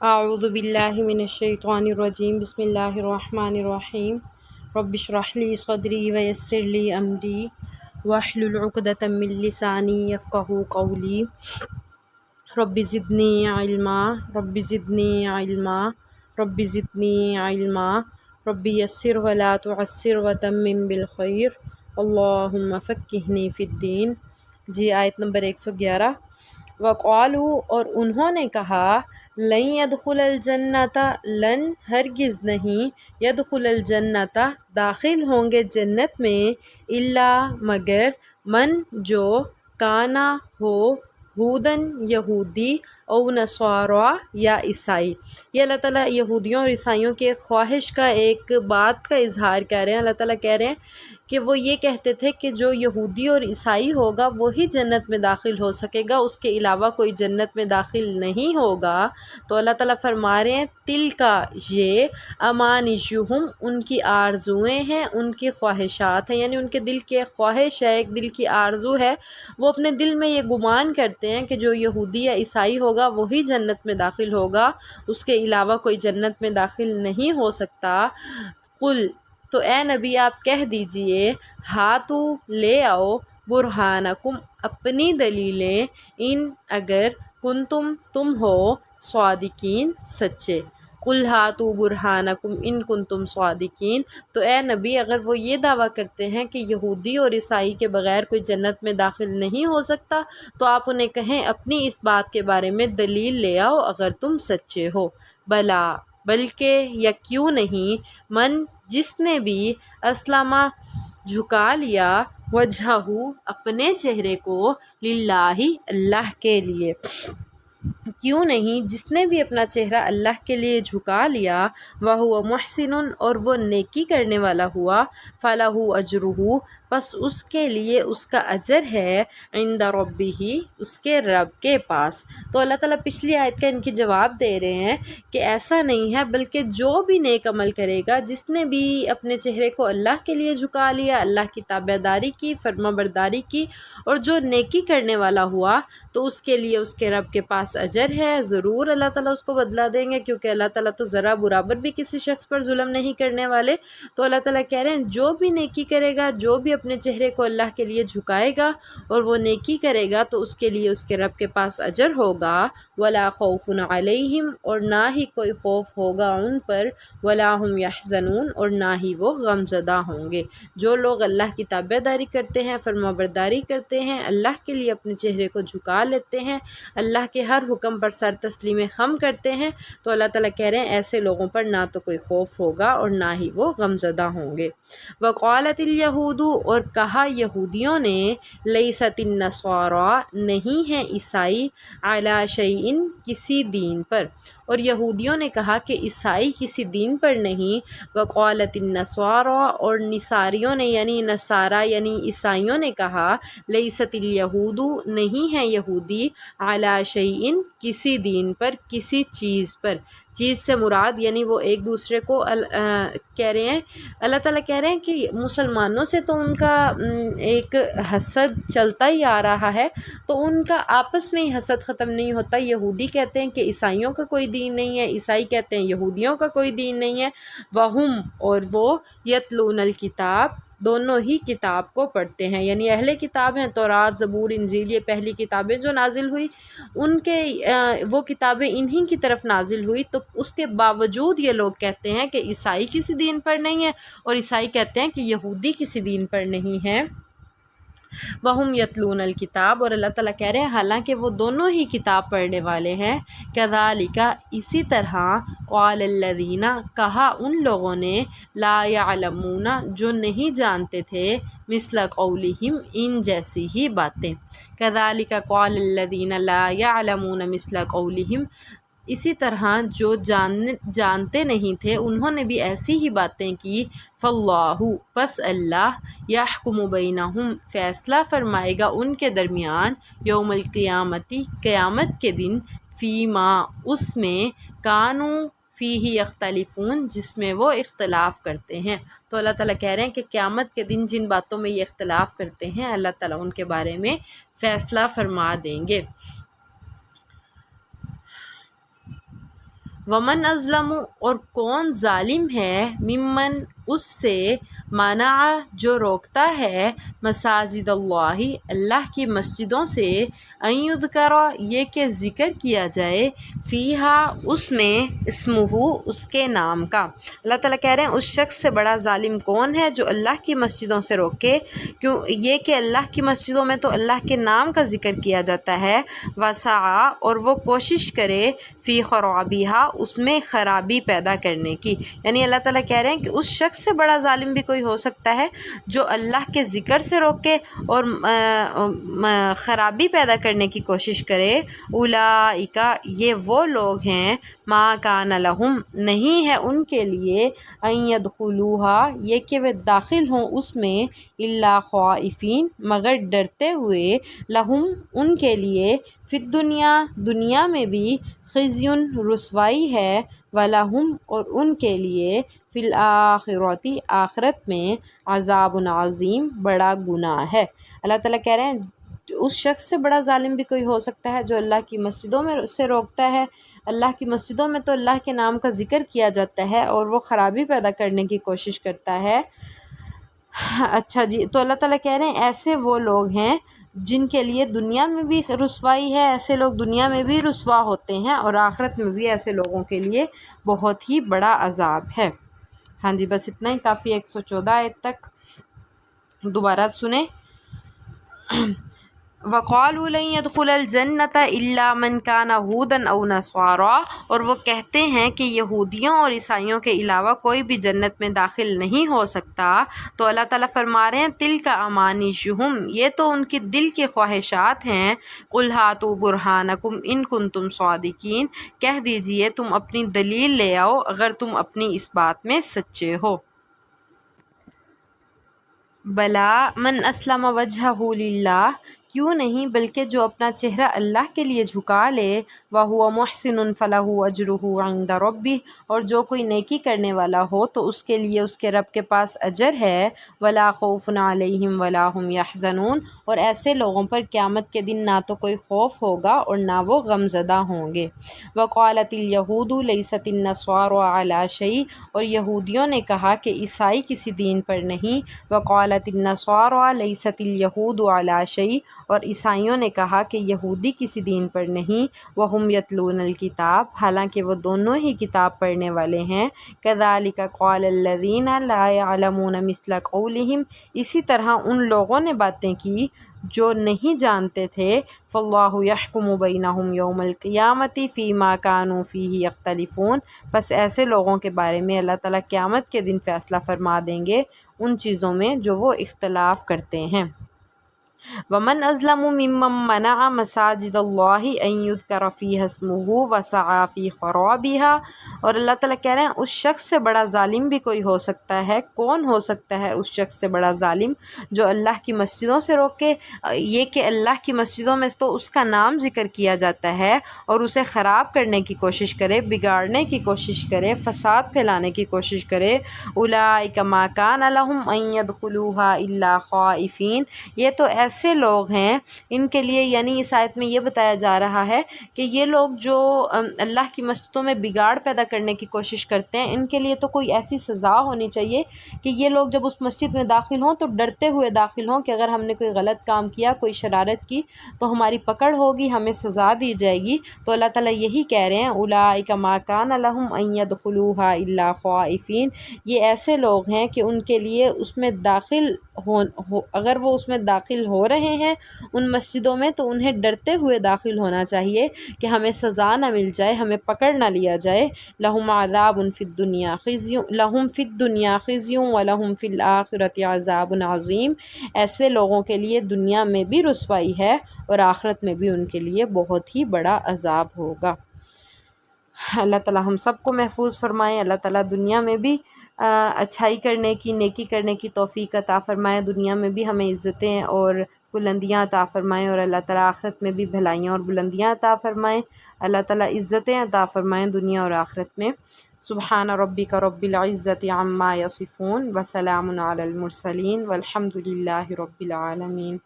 اعوذ باللہ من الشیطان الرجیم بسم اللہ الرحمن الرحیم رب اشرح لی صدری ویسر لی امری واحلل عقدۃ من لسانی یفقہوا قولی رب زدنی علما رب زدنی علما رب زدنی علما رب یسر ولا تعسر وتمم بالخیر اللہم فقہنی فی الدین۔ جی آیت نمبر 111۔ وقالوا، اور انہوں نے کہا، لن يدخل الجنت، لن ہرگز نہیں، يدخل الجنت داخل ہوں گے جنت میں، الا مگر، من جو، کانا ہو، ہودن یہودی، او نصارا یا عیسائی۔ یہ اللہ تعالیٰ یہودیوں اور عیسائیوں کی ایک خواہش کا، ایک بات کا اظہار کر رہے ہیں۔ اللہ تعالیٰ کہہ رہے ہیں کہ وہ یہ کہتے تھے کہ جو یہودی اور عیسائی ہوگا وہی جنت میں داخل ہو سکے گا، اس کے علاوہ کوئی جنت میں داخل نہیں ہوگا۔ تو اللہ تعالیٰ فرما رہے ہیں تل کا، یہ امانیہم، ان کی آرزوئیں ہیں، ان کی خواہشات ہیں، یعنی ان کے دل کی ایک خواہش ہے، ایک دل کی آرزو ہے۔ وہ اپنے دل میں یہ گمان کرتے ہیں کہ جو یہودی یا عیسائی ہوگا وہی جنت میں داخل ہوگا، اس کے علاوہ کوئی جنت میں داخل نہیں ہو سکتا۔ قل، تو اے نبی آپ کہہ دیجئے، ہاتو، لے آؤ، برہانکم، اپنی دلیلیں، ان اگر، کنتم، تم ہو، صادقین، سچے۔ قل ہاتو برہانکم ان کنتم صادقین، تو اے نبی اگر وہ یہ دعویٰ کرتے ہیں کہ یہودی اور عیسائی کے بغیر کوئی جنت میں داخل نہیں ہو سکتا، تو آپ انہیں کہیں اپنی اس بات کے بارے میں دلیل لے آؤ اگر تم سچے ہو۔ بلا، بلکہ، یا کیوں نہیں، من، جس نے بھی، اسلمہ، جھکا لیا، وجہہ، اپنے چہرے کو، للہ، اللہ کے لیے، کیوں نہیں، جس نے بھی اپنا چہرہ اللہ کے لیے جھکا لیا، وَهُوَ مُحْسِنٌ، اور وہ نیکی کرنے والا ہوا، فَلَهُ أَجْرُهُ، پس اس کے لیے اس کا اجر ہے، عند ربہ، اس کے رب کے پاس۔ تو اللہ تعالیٰ پچھلی آیت کا ان کی جواب دے رہے ہیں کہ ایسا نہیں ہے، بلکہ جو بھی نیک عمل کرے گا، جس نے بھی اپنے چہرے کو اللہ کے لیے جھکا لیا، اللہ کی تابعداری کی، فرما برداری کی، اور جو نیکی کرنے والا ہوا، تو اس کے لیے اس کے رب کے پاس اجر ہے، ضرور اللہ تعالیٰ اس کو بدلا دیں گے، کیونکہ اللہ تعالیٰ تو ذرا برابر بھی کسی شخص پر ظلم نہیں کرنے والے۔ تو اللہ تعالیٰ کہہ رہے ہیں جو بھی نیکی کرے گا، جو بھی اپنے چہرے کو اللہ کے لیے جھکائے گا اور وہ نیکی کرے گا، تو اس کے لیے اس کے رب کے پاس اجر ہوگا۔ ولا خوف علیہم، اور نہ ہی کوئی خوف ہوگا ان پر، ولا هم یحزنون، اور نہ ہی وہ غم زدہ ہوں گے۔ جو لوگ اللہ کی تابعداری کرتے ہیں، فرما برداری کرتے ہیں، اللہ کے لیے اپنے چہرے کو جھکا لیتے ہیں، اللہ کے ہر حکم پر سر تسلیم خم کرتے ہیں، تو اللہ تعالیٰ کہہ رہے ہیں ایسے لوگوں پر نہ تو کوئی خوف ہوگا اور نہ ہی وہ غم زدہ ہوں گے۔ وقالت الیہود، اور کہا یہودیوں نے، لیست النصارى، نہیں ہیں عیسائی، علی شیء، کسی دین پر، اور یہودیوں نے کہا کہ عیسائی کسی دین پر نہیں۔ وقالت النصارى، اور نصاریوں نے یعنی نصارہ یعنی عیسائیوں نے کہا، لیست الیہود، نہیں ہیں یہودی، علی شیء، کسی دین پر، کسی چیز پر، چیز سے مراد یعنی وہ ایک دوسرے کو کہہ رہے ہیں، اللہ تعالیٰ کہہ رہے ہیں کہ مسلمانوں سے تو ان کا ایک حسد چلتا ہی آ رہا ہے، تو ان کا آپس میں ہی حسد ختم نہیں ہوتا۔ یہودی کہتے ہیں کہ عیسائیوں کا کوئی دین نہیں ہے، عیسائی کہتے ہیں یہودیوں کا کوئی دین نہیں ہے۔ وہم، اور وہ، یتلون الکتاب، دونوں ہی کتاب کو پڑھتے ہیں، یعنی اہل کتاب ہیں، تورات، زبور، انجیل، یہ پہلی کتابیں جو نازل ہوئی، ان کے وہ کتابیں انہی کی طرف نازل ہوئی، تو اس کے باوجود یہ لوگ کہتے ہیں کہ عیسائی کسی دین پر نہیں ہے، اور عیسائی کہتے ہیں کہ یہودی کسی دین پر نہیں ہے۔ وَهُمْ يَتْلُونَ الْكِتَابَ، اور اللہ تعالیٰ کہہ رہے ہیں حالانکہ وہ دونوں ہی کتاب پڑھنے والے ہیں۔ كَذَلِكَ، اسی طرح، قَالَ الَّذِينَ، کہا ان لوگوں نے، لَا يَعْلَمُونَ، جو نہیں جانتے تھے، مِثْلَ قَوْلِهِمْ، ان جیسی ہی باتیں۔ كَذَلِكَ قَالَ الَّذِينَ لَا يَعْلَمُونَ مِثْلَ قَوْلِهِمْ، اسی طرح جو جانتے نہیں تھے انہوں نے بھی ایسی ہی باتیں کی۔ فاللہ، پس اللہ، یحکم بینہم، فیصلہ فرمائے گا ان کے درمیان، یوم القیامتی، قیامت کے دن، فیما، اس میں، کانوا فیہ یختلفون، جس میں وہ اختلاف کرتے ہیں۔ تو اللہ تعالیٰ کہہ رہے ہیں کہ قیامت کے دن جن باتوں میں یہ اختلاف کرتے ہیں اللہ تعالیٰ ان کے بارے میں فیصلہ فرما دیں گے۔ ومن ازلم اور کون ظالم ہے ممن اس سے منع جو روکتا ہے مساجد اللہ اللہ کی مسجدوں سے ان یذکر یہ کہ ذکر کیا جائے فیہا اس میں اسمہ اس کے نام کا۔ اللہ تعالیٰ کہہ رہے ہیں اس شخص سے بڑا ظالم کون ہے جو اللہ کی مسجدوں سے روکے، کیوں یہ کہ اللہ کی مسجدوں میں تو اللہ کے نام کا ذکر کیا جاتا ہے، وسعی اور وہ کوشش کرے فی خرابیہا اس میں خرابی پیدا کرنے کی، یعنی اللہ تعالیٰ کہہ رہے ہیں کہ اس شخص سے بڑا ظالم بھی کوئی ہو سکتا ہے جو اللہ کے ذکر سے روکے اور خرابی پیدا کرنے کی کوشش کرے۔ اولئک یہ وہ لوگ ہیں ما کان لہم نہیں ہے ان کے لیے ان یدخلوہا یہ کہ وہ داخل ہوں اس میں الا خائفین مگر ڈرتے ہوئے، لہم ان کے لیے فی الدنیا دنیا میں بھی خزی رسوائی ہے، ولہم اور ان کے لیے فی الآخرۃ آخرت میں عذاب عظیم بڑا گناہ ہے۔ اللہ تعالیٰ کہہ رہے ہیں اس شخص سے بڑا ظالم بھی کوئی ہو سکتا ہے جو اللہ کی مسجدوں میں سے روکتا ہے، اللہ کی مسجدوں میں تو اللہ کے نام کا ذکر کیا جاتا ہے اور وہ خرابی پیدا کرنے کی کوشش کرتا ہے۔ اچھا جی، تو اللہ تعالیٰ کہہ رہے ہیں ایسے وہ لوگ ہیں جن کے لیے دنیا میں بھی رسوائی ہے، ایسے لوگ دنیا میں بھی رسوا ہوتے ہیں اور آخرت میں بھی ایسے لوگوں کے لیے بہت ہی بڑا عذاب ہے۔ ہاں جی، بس اتنا ہی کافی 114 آیت تک دوبارہ سنیں۔ وَقَالُوا لَن يَدْخُلَ الْجَنَّةَ إِلَّا مَنْ كَانَ هُودًا أَوْ نَصَارَىٰ اور وہ کہتے ہیں کہ یہودیوں اور عیسائیوں کے علاوہ کوئی بھی جنت میں داخل نہیں ہو سکتا، تو اللہ تعالیٰ فرما رہے ہیں تِلْکَ أَمَانِیُّهُمْ یہ تو ان کی دل کی خواہشات ہیں، قُلْ هَاتُوا بُرْهَانَکُمْ إِن كُنتُمْ صَادِقِینَ کہہ دیجئے تم اپنی دلیل لے آؤ اگر تم اپنی اس بات میں سچے ہو۔ بلا من اسلم وجہہ للہ کیوں نہیں بلکہ جو اپنا چہرہ اللہ کے لیے جھکا لے، وَهُوَ مُحْسِنٌ فَلَهُ أَجْرُهُ عِندَ رَبِّهِ اور جو کوئی نیکی کرنے والا ہو تو اس کے لیے اس کے رب کے پاس اجر ہے، وَلَا خَوْفٌ عَلَيْهِمْ وَلَا هُمْ يَحْزَنُونَ اور ایسے لوگوں پر قیامت کے دن نہ تو کوئی خوف ہوگا اور نہ وہ غمزدہ ہوں گے۔ وَقَالَتِ الْيَهُودُ لَيْسَتِ النَّصَارَىٰ عَلَىٰ شَيْءٍ اور یہودیوں نے کہا کہ عیسائی کسی دین پر نہیں، وَقَالَتِ النَّصَارَىٰ لَيْسَتِ الْيَهُودُ عَلَىٰ شَيْءٍ اور عیسائیوں نے کہا کہ یہودی کسی دین پر نہیں، وَهُمْ يَتْلُونَ الْكِتَابَ حالانکہ وہ دونوں ہی کتاب پڑھنے والے ہیں، كَذَٰلِكَ قَالَ الَّذِينَ لَا يَعْلَمُونَ مِثْلَ قَوْلِهِمْ اسی طرح ان لوگوں نے باتیں کی جو نہیں جانتے تھے، فَاللَّهُ يَحْكُمُ بَيْنَهُمْ يَوْمَ الْقِيَامَةِ فِيمَا كَانُوا فِيهِ يَخْتَلِفُونَ پس ایسے لوگوں کے بارے میں اللہ تعالیٰ قیامت کے دن فیصلہ فرما دیں گے ان چیزوں میں جو وہ اختلاف کرتے ہیں۔ وَمَنْ أَظْلَمُ مِمَّنْ مَنَعَ مَسَاجِدَ اللَّهِ أَنْ يُذْكَرَ فِيهَا اسْمُهُ وَسَعَىٰ فِي خَرَابِهَا اور اللہ تعالیٰ کہہ رہے ہیں اس شخص سے بڑا ظالم بھی کوئی ہو سکتا ہے، کون ہو سکتا ہے اس شخص سے بڑا ظالم جو اللہ کی مسجدوں سے روکے، یہ کہ اللہ کی مسجدوں میں تو اس کا نام ذکر کیا جاتا ہے اور اسے خراب کرنے کی کوشش کرے، بگاڑنے کی کوشش کرے، فساد پھیلانے کی کوشش کرے۔ اولئک ما کان لہم ان یدخلوہا الا خائفین یہ تو ایسے لوگ ہیں ان کے لیے، یعنی اس آیت میں یہ بتایا جا رہا ہے کہ یہ لوگ جو اللہ کی مسجدوں میں بگاڑ پیدا کرنے کی کوشش کرتے ہیں ان کے لیے تو کوئی ایسی سزا ہونی چاہیے کہ یہ لوگ جب اس مسجد میں داخل ہوں تو ڈرتے ہوئے داخل ہوں کہ اگر ہم نے کوئی غلط کام کیا، کوئی شرارت کی تو ہماری پکڑ ہوگی، ہمیں سزا دی جائے گی۔ تو اللہ تعالیٰ یہی کہہ رہے ہیں اولئک ما کان لہم ان یدخلوہا الا خائفین یہ ایسے لوگ ہیں کہ ان کے لیے اس میں داخل اگر وہ اس میں داخل ہو رہے ہیں ان مسجدوں میں تو انہیں ڈرتے ہوئے داخل ہونا چاہیے کہ ہمیں سزا نہ مل جائے، ہمیں پکڑ نہ لیا جائے۔ لہم عذاب فی الدنیا خزی لہم فی الدنیا خزی ولہم فی الآخرۃ عذاب عظیم ایسے لوگوں کے لیے دنیا میں بھی رسوائی ہے اور آخرت میں بھی ان کے لیے بہت ہی بڑا عذاب ہوگا۔ اللہ تعالیٰ ہم سب کو محفوظ فرمائے، اللہ تعالیٰ دنیا میں بھی اچھائی کرنے کی، نیکی کرنے کی توفیق عطا فرمائے، دنیا میں بھی ہمیں عزتیں اور بلندیاں عطا فرمائیں اور اللہ تعالیٰ آخرت میں بھی بھلائیاں اور بلندیاں عطا فرمائیں، اللہ تعالیٰ عزتیں عطا فرمائیں دنیا اور آخرت میں۔ سبحان ربک رب العزت عما یصفون وسلام علی المرسلین والحمد للہ رب العالمین۔